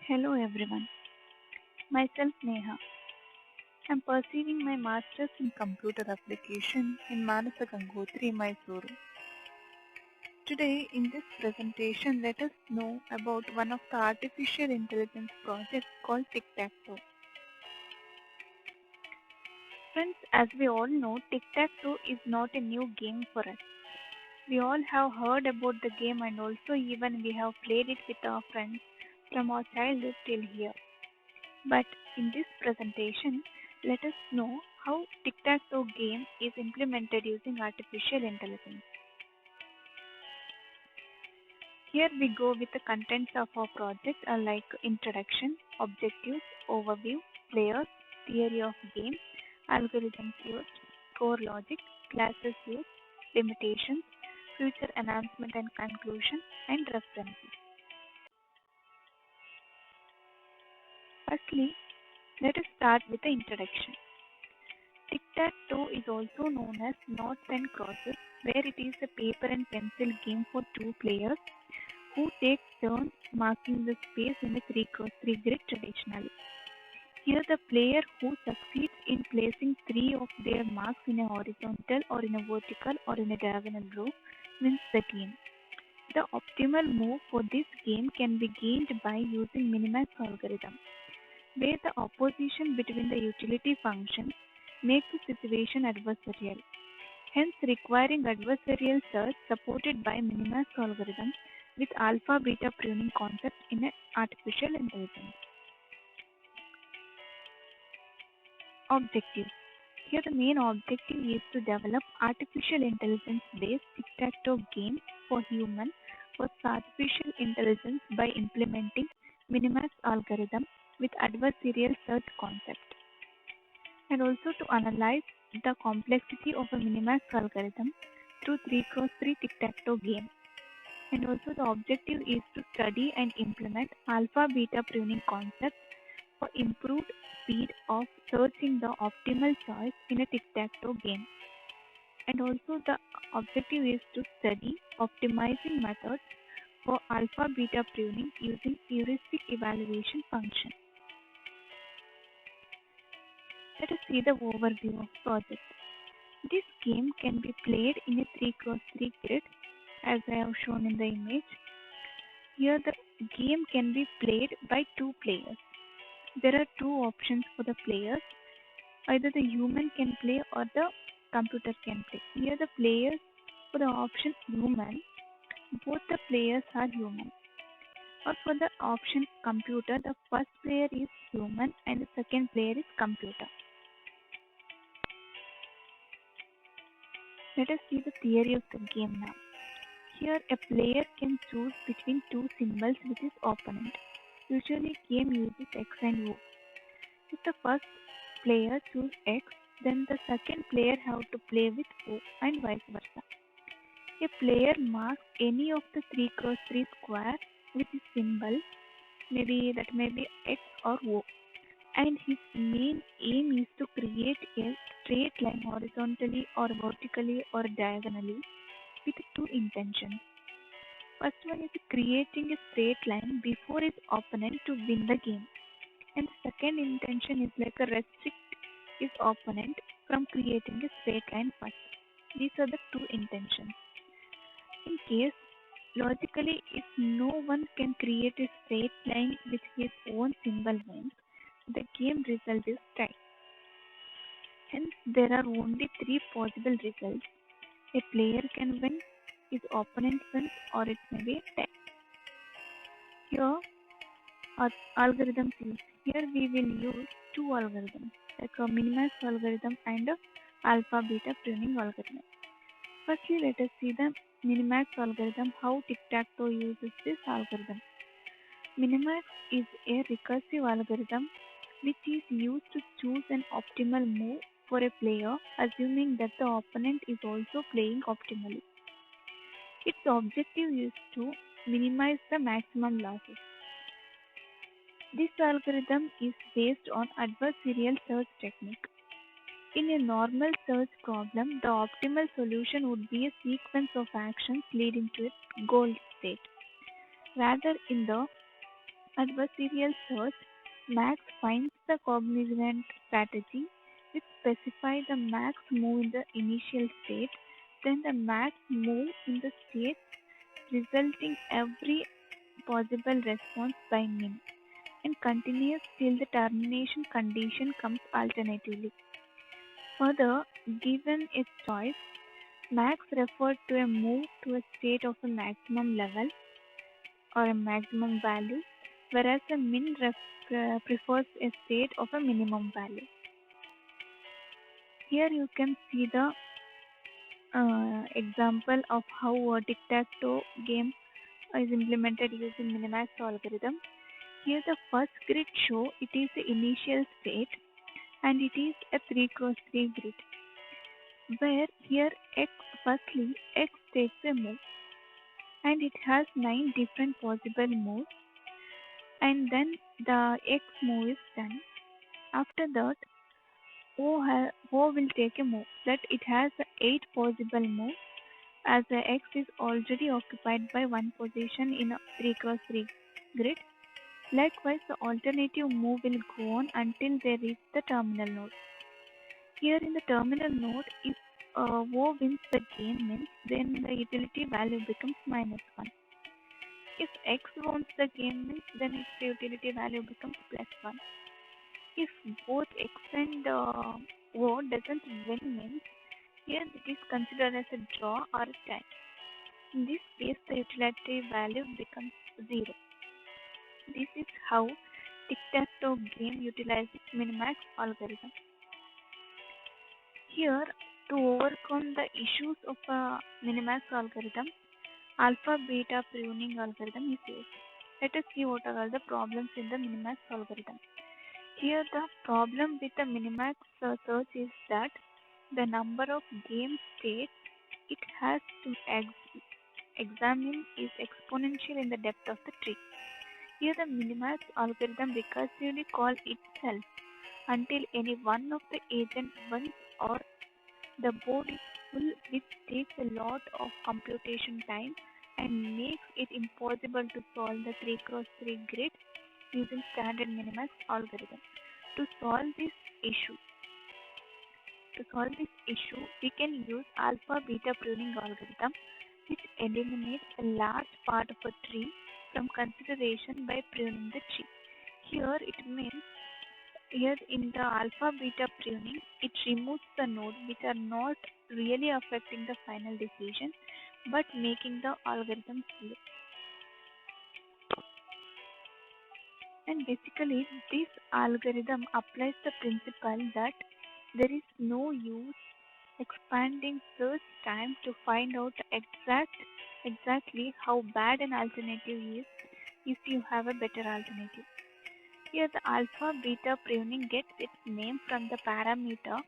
Hello everyone, myself Neha. I'm pursuing my master's in computer application in Manasa Gangotri, Mysuru. Today in this presentation, let us know about one of the artificial intelligence projects called Tic-Tac-Toe. Friends, as we all know, Tic-Tac-Toe is not a new game for us. We all have heard about the game and also even we have played it with our friends from our childhood till here. But in this presentation, let us know how tic-tac-toe game is implemented using artificial intelligence. Here we go with the contents of our project like introduction, objectives, overview, players, theory of game, algorithms used, core logic, classes used, limitations, future enhancement and conclusion, and references. Firstly, let us start with the introduction. Tic-tac-toe is also known as noughts and crosses, where it is a paper and pencil game for two players who take turns marking the space in a 3x3 grid traditionally. Here, the player who succeeds in placing three of their marks in a horizontal or in a vertical or in a diagonal row wins the game. The optimal move for this game can be gained by using Minimax algorithm, where the opposition between the utility functions makes the situation adversarial, hence requiring adversarial search supported by Minimax algorithm with alpha beta pruning concept in artificial intelligence. Objectives. Here the main objective is to develop artificial intelligence based tic-tac-toe game for human for artificial intelligence by implementing Minimax algorithm with adversarial search concept, and also to analyze the complexity of a Minimax algorithm through 3x3 tic-tac-toe game. And also the objective is to study and implement alpha beta pruning concepts for improved speed of searching the optimal choice in a tic-tac-toe game. And also the objective is to study optimizing methods for alpha beta pruning using heuristic evaluation function. Let us see the overview of project. This game can be played in a 3x3 grid as I have shown in the image. Here the game can be played by two players. There are two options for the players. Either the human can play or the computer can play. Here the players for the option human, both the players are human. Or for the option computer, the first player is human and the second player is computer. Let us see the theory of the game now. Here a player can choose between two symbols with his opponent. Usually game uses X and O. If the first player chooses X, then the second player have to play with O and vice versa. A player marks any of the 3x3 square with his symbol, maybe that may be X or O, and his main aim is to create a straight line horizontally or vertically or diagonally with two intentions. First one is creating a straight line before his opponent to win the game. And the second intention is like a restrict his opponent from creating a straight line first. These are the two intentions. In case logically if no one can create a straight line with his own symbol wins, the game result is tie. Hence there are only three possible results. A player can win, his opponent wins, or it may be a tie. Here are algorithms used. Here we will use two algorithms like a minimax algorithm and a alpha beta pruning algorithm. Firstly, let us see the minimax algorithm, how tic-tac-toe uses this algorithm. Minimax is a recursive algorithm which is used to choose an optimal move for a player, assuming that the opponent is also playing optimally. Its objective is to minimize the maximum losses. This algorithm is based on adversarial search technique. In a normal search problem, the optimal solution would be a sequence of actions leading to a goal state. Rather, in the adversarial search, max finds the cognizant strategy which specify the max move in the initial state, then the max move in the state resulting every possible response by min, and continues till the termination condition comes alternatively. Further, given a choice, max referred to a move to a state of a maximum level or a maximum value, whereas a min prefers a state of a minimum value. Here you can see the example of how a tic-tac-toe game is implemented using Minimax algorithm. Here the first grid show it is the initial state and it is a 3 cross 3 grid where here x firstly x takes a move and it has 9 different possible moves and then the x move is done. After that O will take a move that it has 8 possible moves as the x is already occupied by one position in a 3 cross 3 grid. Likewise, the alternative move will go on until they reach the terminal node. Here in the terminal node, if O wins the game means then the utility value becomes -1. If X wins the game means then its utility value becomes +1. If both X and O doesn't win means here it is considered as a draw or a tie. In this case, the utility value becomes 0. This is how tic-tac-toe game utilizes Minimax algorithm. Here, to overcome the issues of a Minimax algorithm, alpha-beta pruning algorithm is used. Let us see what are all the problems in the Minimax algorithm. Here, the problem with the Minimax search is that the number of game states it has to examine is exponential in the depth of the tree. Here, the Minimax algorithm recursively calls itself until any one of the agent wins or the board is full, which takes a lot of computation time and makes it impossible to solve the 3 cross 3 grid using standard Minimax algorithm. To solve this issue, we can use alpha beta pruning algorithm, which eliminates a large part of a tree from consideration by pruning the tree. Here it means here in the alpha beta pruning, it removes the nodes which are not really affecting the final decision but making the algorithm slow. And basically, this algorithm applies the principle that there is no use expanding search time to find out exactly how bad an alternative is if you have a better alternative. Here the alpha beta pruning gets its name from the parameter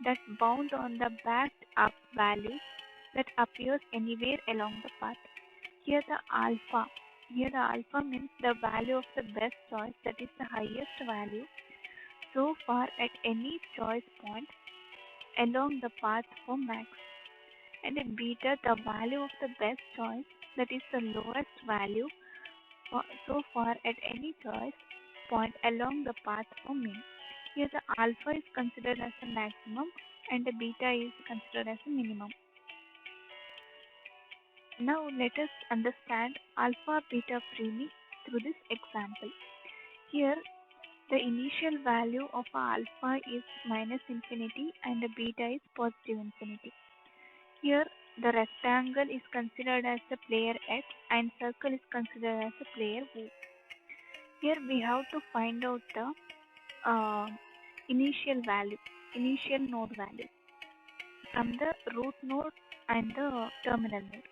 that bound on the backed up value that appears anywhere along the path. Here the alpha means the value of the best choice, that is the highest value so far at any choice point along the path for max. And a beta the value of the best choice, that is the lowest value so far at any choice point along the path for min. Here the alpha is considered as a maximum and the beta is considered as a minimum. Now let us understand alpha beta pruning through this example. Here the initial value of alpha is -infinity and the beta is +infinity. Here the rectangle is considered as the player X and circle is considered as the player Y. Here we have to find out the uh, initial node value from the root node and the terminal node.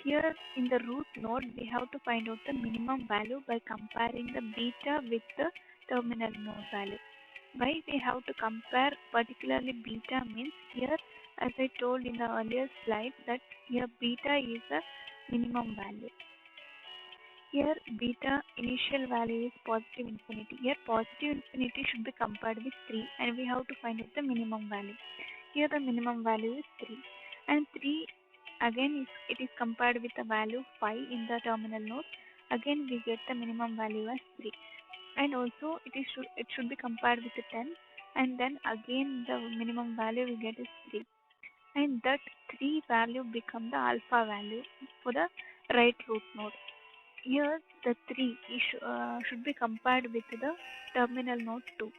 Here in the root node, we have to find out the minimum value by comparing the beta with the terminal node value. Why we have to compare particularly beta means here, as I told in the earlier slide, that here beta is the minimum value. Here beta initial value is +infinity. Here +infinity should be compared with 3 and we have to find out the minimum value. Here the minimum value is 3 and 3 again it is compared with the value 5 in the terminal node again we get the minimum value as 3. And also it should be compared with the 10, and then again the minimum value we get is 3, and that 3 value become the alpha value for the right root node. Here the 3 should be compared with the terminal node 2.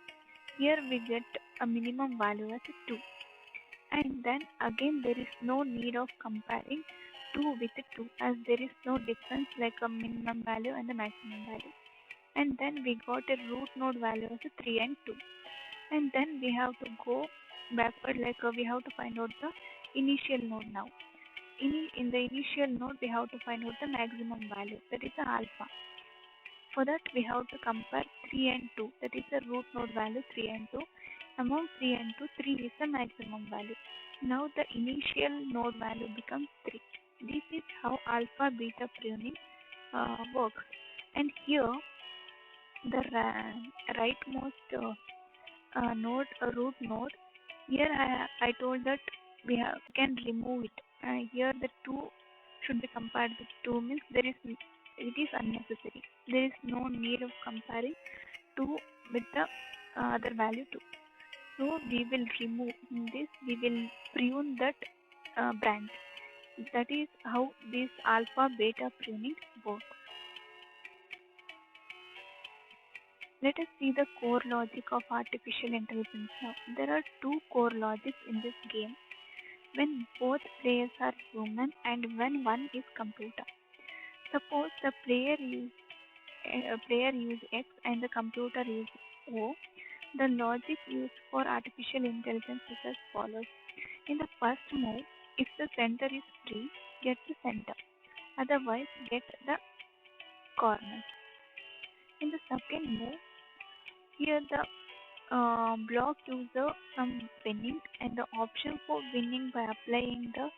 Here we get a minimum value as 2, and then again there is no need of comparing 2 with 2, as there is no difference like a minimum value and the maximum value. And then we got a root node value as 3 and 2, and then we have to go backward, like we have to find out the initial node now. In the initial node we have to find out the maximum value, that is the alpha. For that we have to compare 3 and 2, that is the root node value 3 and 2. Among 3 and 2, 3 is the maximum value. Now the initial node value becomes 3. This is how alpha beta pruning works. And here the rightmost node, root node, here I told that we can remove it. Here the 2 should be compared with 2, means it is unnecessary. There is no need of comparing 2 with the other value 2. So we will remove this, we will prune that branch. That is how this alpha beta pruning works. Let us see the core logic of artificial intelligence now. There are two core logics in this game, when both players are human and when one is computer. Suppose the player use X and the computer use O. The logic used for artificial intelligence is as follows. In the first move, if the center is free, get the center. Otherwise, get the corner. In the second move, here the block user from winning, and the option for winning by applying the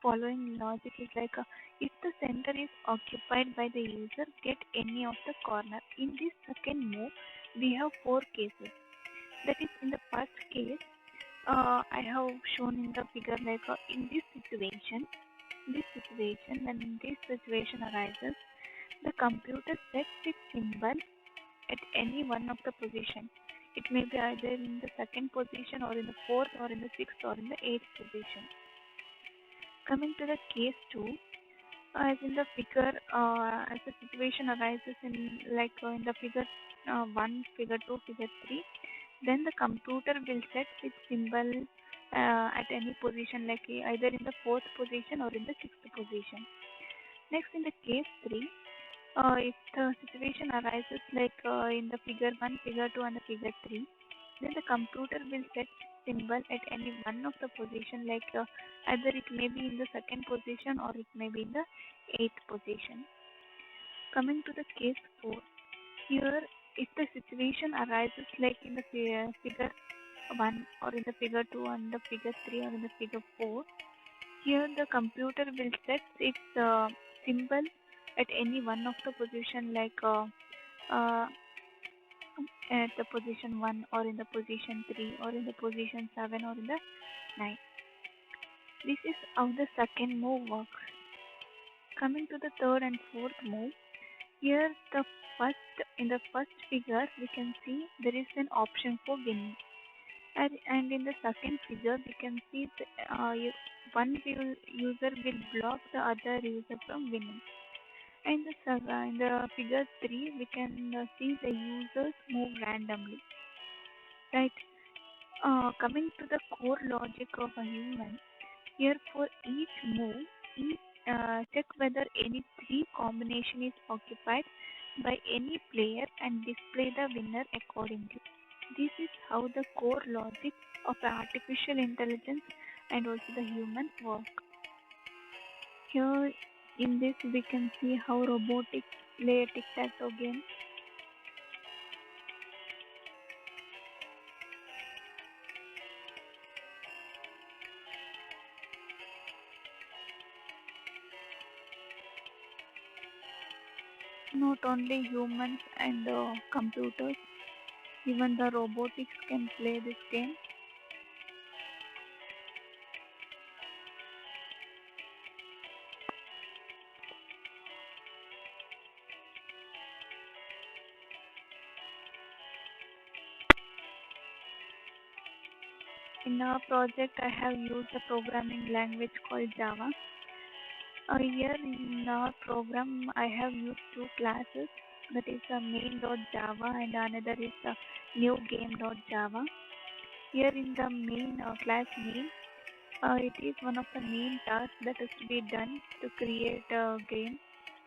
following logic is like if the center is occupied by the user, get any of the corner. In this second move we have four cases. That is, in the first case, I have shown in the figure like in when this situation arises, the computer sets its symbol at any one of the position. It may be either in the second position or in the fourth or in the sixth or in the eighth position. Coming to the case 2, as in the figure, as the situation arises in in the figure 1, figure 2, figure 3, then the computer will set its symbol at any position, like either in the fourth position or in the sixth position. Next, in the case 3, if the situation arises in the figure 1, figure 2 and the figure 3, then the computer will set symbol at any one of the position, either it may be in the second position or it may be in the eighth position. Coming to the case 4, here if the situation arises like in the figure 1 or in the figure 2 and the figure 3 or in the figure 4, here the computer will set its symbol at any one of the position, at the position 1 or in the position 3 or in the position 7 or in the 9. This is how the second move works. Coming to the third and fourth move, here in the first figure we can see there is an option for winning, and in the second figure we can see one user will block the other user from winning. And in the figure 3 we can see the users move randomly, right? Coming to the core logic of a human, here for each move, check whether any three combination is occupied by any player and display the winner accordingly. This is how the core logic of artificial intelligence and also the human work. Here in this we can see how robotics play a tic-tac-toe game. Not only humans and computers, even the robotics can play this game. In our project, I have used a programming language called Java. Here in our program, I have used two classes. That is a main.java and another is a new game.java. Here in the main class main, it is one of the main tasks that is to be done to create a game.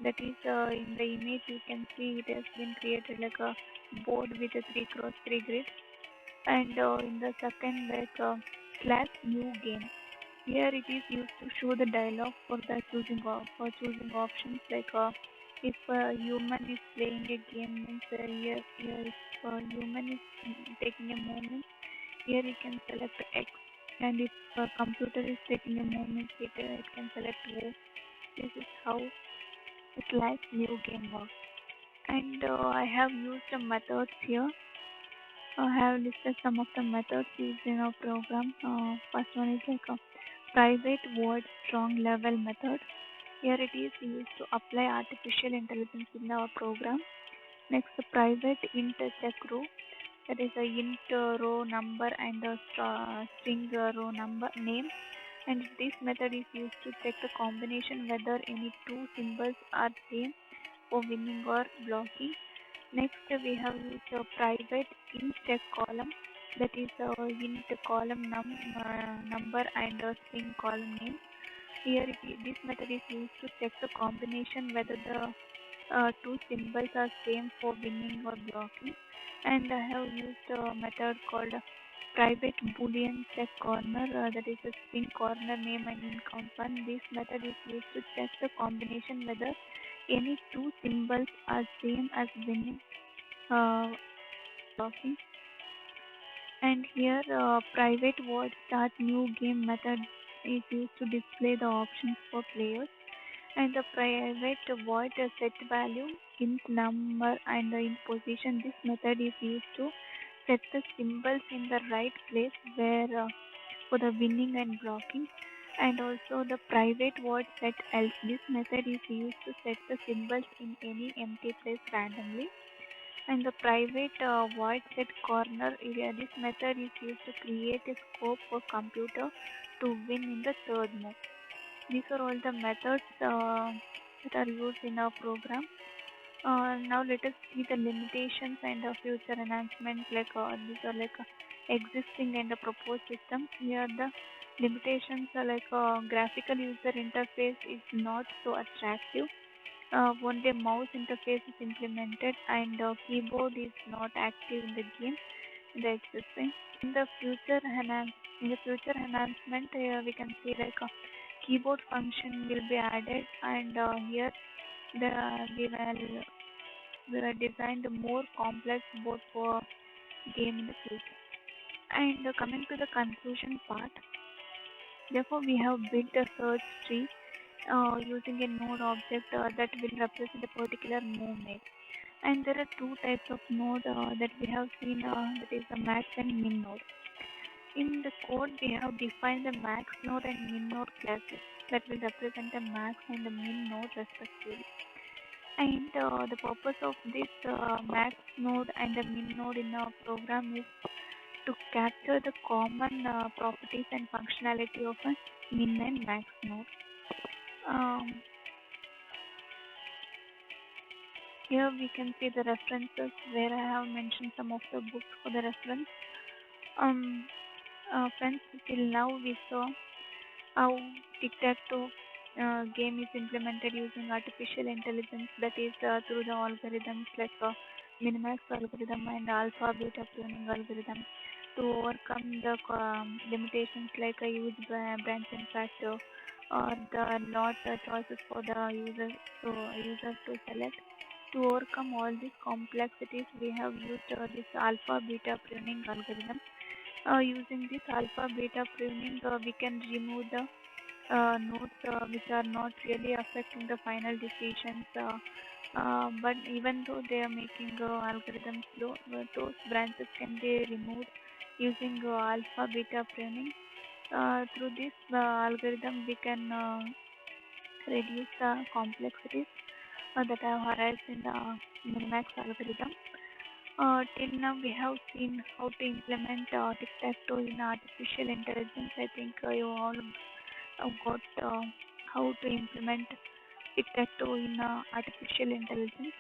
That is in the image you can see it has been created like a board with a 3 cross 3 grid. And in the second like class new game. Here it is used to show the dialog for the choosing options like if a human is playing a game means here if a human is taking a movement, here you can select X, and if a computer is taking a movement, it can select O. This is how the class new game works. And I have used the methods here. I have listed some of the methods used in our program. First one is like a private void strong level method. Here it is used to apply artificial intelligence in our program. Next, the private int check row. That is a int row number and a string row number name. And this method is used to check the combination whether any two symbols are same for winning or blocking. Next, we have used a private int check column. That is int column number and a string column name. Here, this method is used to check the combination whether the two symbols are same for winning or blocking. And I have used a method called private boolean check corner. That is a string corner name and in count one. This method is used to check the combination whether any two symbols are same as winning uh, blocking. And here private void start new game method is used to display the options for players. And the private void set value int number and int position. This method is used to set the symbols in the right place where for the winning and blocking. And also the private void set else. This method is used to set the symbols in any empty place randomly. And the private void set corner area. This method is used to create a scope for computer to win in the third move. These are all the methods that are used in our program. Now let us see the limitations and future enhancements. Like these are like existing and the proposed system. Here the limitations are like graphical user interface is not so attractive. Only mouse interface is implemented and keyboard is not active in the game. The existing in the future enhancement, we can see like a keyboard function will be added, and here the we will design the more complex board for game in the future. And coming to the conclusion part, therefore we have built a search tree using a node object that will represent a particular movement. And there are two types of node that we have seen, that is the max and min node. In the code, we have defined the max node and min node classes that will represent the max and the min node respectively. And the purpose of this max node and the min node in our program is to capture the common properties and functionality of a min and max node. Um, Here we can see the references where I have mentioned some of the books for the reference. Um, Friends, till now we saw how tic-tac-toe game is implemented using artificial intelligence, that is through the algorithms like minimax algorithm and alpha beta pruning algorithm to overcome the limitations like a huge branching factor or the lot choices for the users to select. To overcome all these complexities, we have used this alpha beta pruning algorithm. Using this alpha beta pruning, we can remove the nodes which are not really affecting the final decisions. But even though they are making algorithms slow, those branches can be removed using alpha beta pruning. Through this algorithm, we can reduce the complexities that have arisen in the minimax algorithm. Till now, we have seen how to implement tic-tac-toe in artificial intelligence. I think you all have got how to implement tic-tac-toe in artificial intelligence.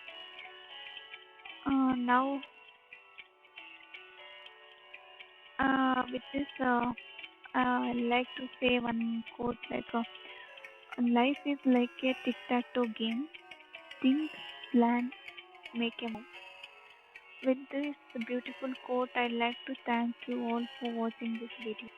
Now, with this, I like to say one quote like, "Life is like a tic-tac-toe game. Think, plan, make a move." With this beautiful quote, I'd like to thank you all for watching this video.